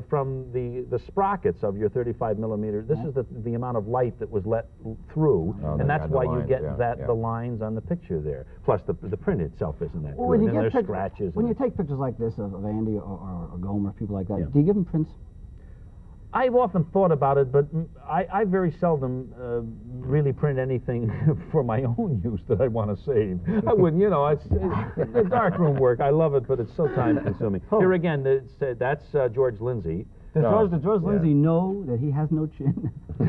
from the sprockets of your 35 millimeter. This is the amount of light that was let through, and that's why you get the lines on the picture there. Plus the print itself isn't that good, and there's scratches. When you take pictures like this of Andy or Gomer, people like that, do you give them prints? I've often thought about it, but I very seldom really print anything for my own use that I want to save. I wouldn't, you know, it's the darkroom work. I love it, but it's so time-consuming. Here again, that's George Lindsay. Does George Lindsay know that he has no chin? He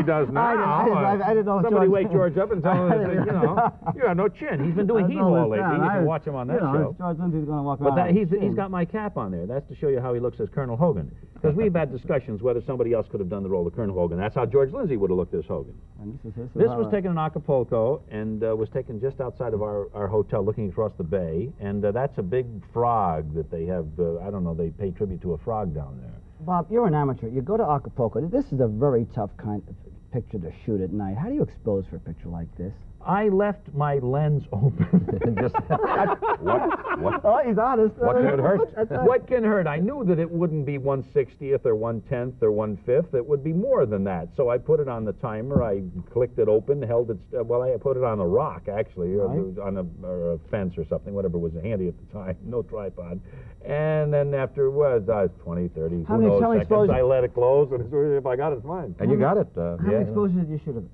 does now. I didn't know. Somebody wake George up and tell him that, you know, you have no chin. He's been doing Hee-Haw lately. You can watch him on that show. George Lindsay's going to walk around. But he's got my cap on there. That's to show you how he looks as Colonel Hogan. Because we've had discussions whether somebody else could have done the role of Colonel Hogan. That's how George Lindsay would have looked as Hogan. And this was taken in Acapulco and was taken just outside of our hotel looking across the bay. And that's a big frog that they have, I don't know, they pay tribute to a frog down there. Bob, you're an amateur. You go to Acapulco. This is a very tough kind of picture to shoot at night. How do you expose for a picture like this? I left my lens open. Just what? Oh, he's honest. What can hurt? What can hurt? I knew that it wouldn't be 1/60th or 1/10th or 1/5. It would be more than that. So I put it on the timer. I clicked it open, held it. Well, I put it on a rock actually, or on a fence or something, whatever was handy at the time. No tripod. And then after 20, 30, who knows seconds, I let it close, and if I got it, fine. And you got it. How many exposures did you shoot of it?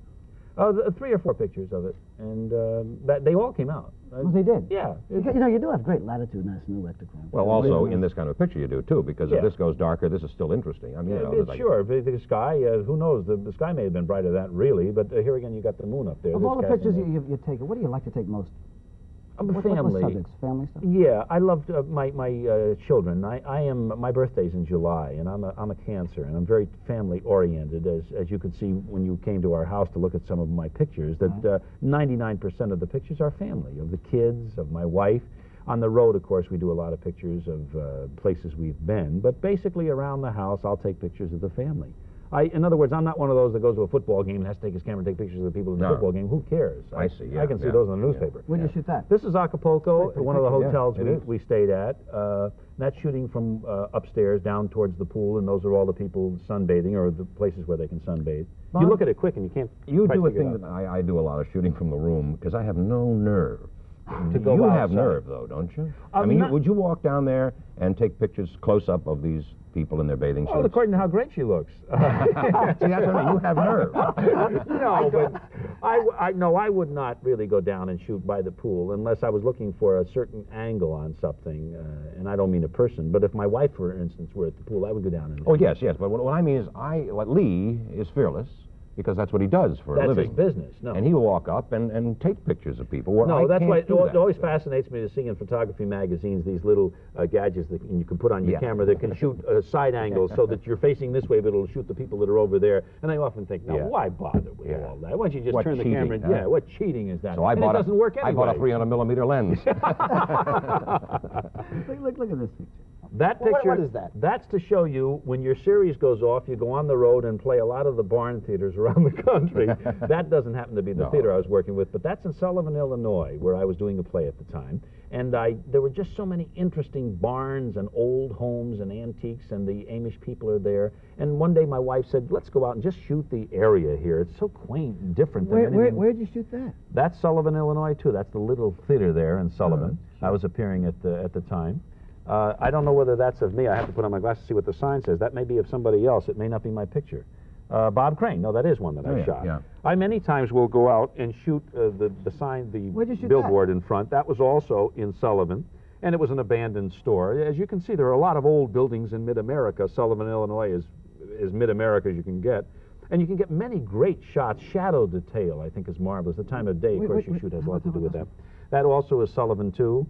3 or 4 pictures of it, and they all came out. Well, they did? Yeah. You know, you do have great latitude in electrochrome. Well, also, in this kind of a picture you do, too, because if this goes darker, this is still interesting. I mean, you know, sure. The sky, who knows? The sky may have been brighter than that, really, but here again, you got the moon up there. Of all the pictures you've taken, what do you like to take most? Family. What subjects? Family stuff? Yeah, I loved my children. My birthday's in July, and I'm a Cancer, and I'm very family oriented, as you could see when you came to our house to look at some of my pictures. That 99% of the pictures are family, of the kids, of my wife. On the road, of course, we do a lot of pictures of places we've been, but basically around the house, I'll take pictures of the family. In other words, I'm not one of those that goes to a football game and has to take his camera and take pictures of the people in the football game. Who cares? I see, yeah. I can see those in the newspaper. Where did you shoot that? This is Acapulco, one of the hotels we stayed at. That's shooting from upstairs down towards the pool, and those are all the people sunbathing, or the places where they can sunbathe. Bob, you look at it quick, and you can't. You do a thing that I do a lot of shooting from the room, because I have no nerve. To go you outside. have nerve, though, don't you? I mean, would you walk down there and take pictures close-up of these people in their bathing suits? Well, according to how great she looks. See, that's what I mean. You have nerve. No, but I would not really go down and shoot by the pool unless I was looking for a certain angle on something, and I don't mean a person, but if my wife, for instance, were at the pool, I would go down and... Oh, yes, but what I mean is, Leigh is fearless, because that's what he does for a living. That's his business, no. And he will walk up and take pictures of people. No, that's why it always fascinates me to see in photography magazines these little gadgets that you can put on your camera that can shoot side angles so that you're facing this way, but it'll shoot the people that are over there. And I often think, now, why bother with all that? Why don't you just turn the camera and... Yeah, what cheating is that? So it doesn't work anyway. I bought a 300-millimeter lens. Look at this picture. That picture, what is that? That's to show you when your series goes off, you go on the road and play a lot of the barn theaters around the country. That doesn't happen to be the theater I was working with, but that's in Sullivan, Illinois, where I was doing a play at the time. And there were just so many interesting barns and old homes and antiques, and the Amish people are there. And one day my wife said, let's go out and just shoot the area here. It's so quaint and different than anything. Where'd you shoot that? That's Sullivan, Illinois, too. That's the little theater there in Sullivan. I was appearing at the time. I don't know whether that's of me. I have to put on my glasses to see what the sign says. That may be of somebody else. It may not be my picture. Bob Crane. No, that is one that I shot. Yeah. I many times will go out and shoot the sign, the billboard in front. That was also in Sullivan, and it was an abandoned store. As you can see, there are a lot of old buildings in mid-America. Sullivan, Illinois is mid-America as you can get. And you can get many great shots. Shadow detail, I think, is marvelous. The time of day, of course, you shoot has a lot to do with that. That also is Sullivan, too.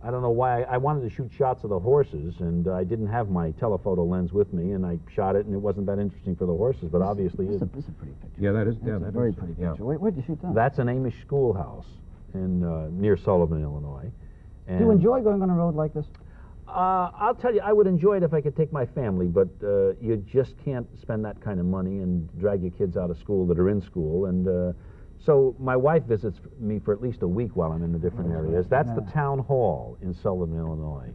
I don't know why. I wanted to shoot shots of the horses, and I didn't have my telephoto lens with me, and I shot it, and it wasn't that interesting for the horses, but obviously... It's a pretty picture. Yeah, that is. That's a very pretty picture. Where'd you shoot that? That's an Amish schoolhouse near Sullivan, Illinois. And do you enjoy going on a road like this? I'll tell you, I would enjoy it if I could take my family, but you just can't spend that kind of money and drag your kids out of school that are in school, and... So my wife visits me for at least a week while I'm in the different areas. That's the town hall in Sullivan, Illinois.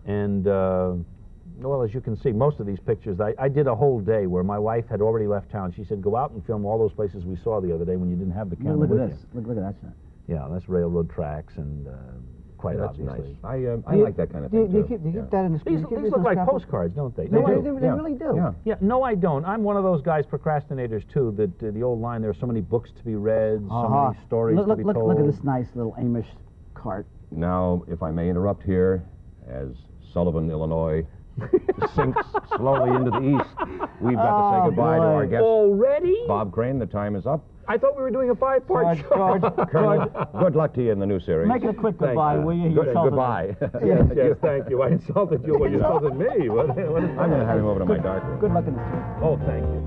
And, well, as you can see, most of these pictures, I did a whole day where my wife had already left town. She said, go out and film all those places we saw the other day when you didn't have the camera Look with at this. you. Look at that shot. Yeah, that's railroad tracks and quite that's obviously. nice. I like that kind of thing, Do you keep that in the These look like postcards, don't they? They really do. Yeah. Yeah, no, I don't. I'm one of those guys, procrastinators, too, that the old line, there are so many books to be read, so many stories to be told. Look at this nice little Amish cart. Now, if I may interrupt here, as Sullivan, Illinois sinks slowly into the east, we've got to say goodbye to our guest. Already? Bob Crane, the time is up. I thought we were doing a 5-part show. Colonel, good luck to you in the new series. Make it a quick goodbye, will you? Goodbye. Yes, thank you. I insulted you. Well, you insulted me. I'm going to have him over to my dark room. Good luck in the series. Oh, thank you.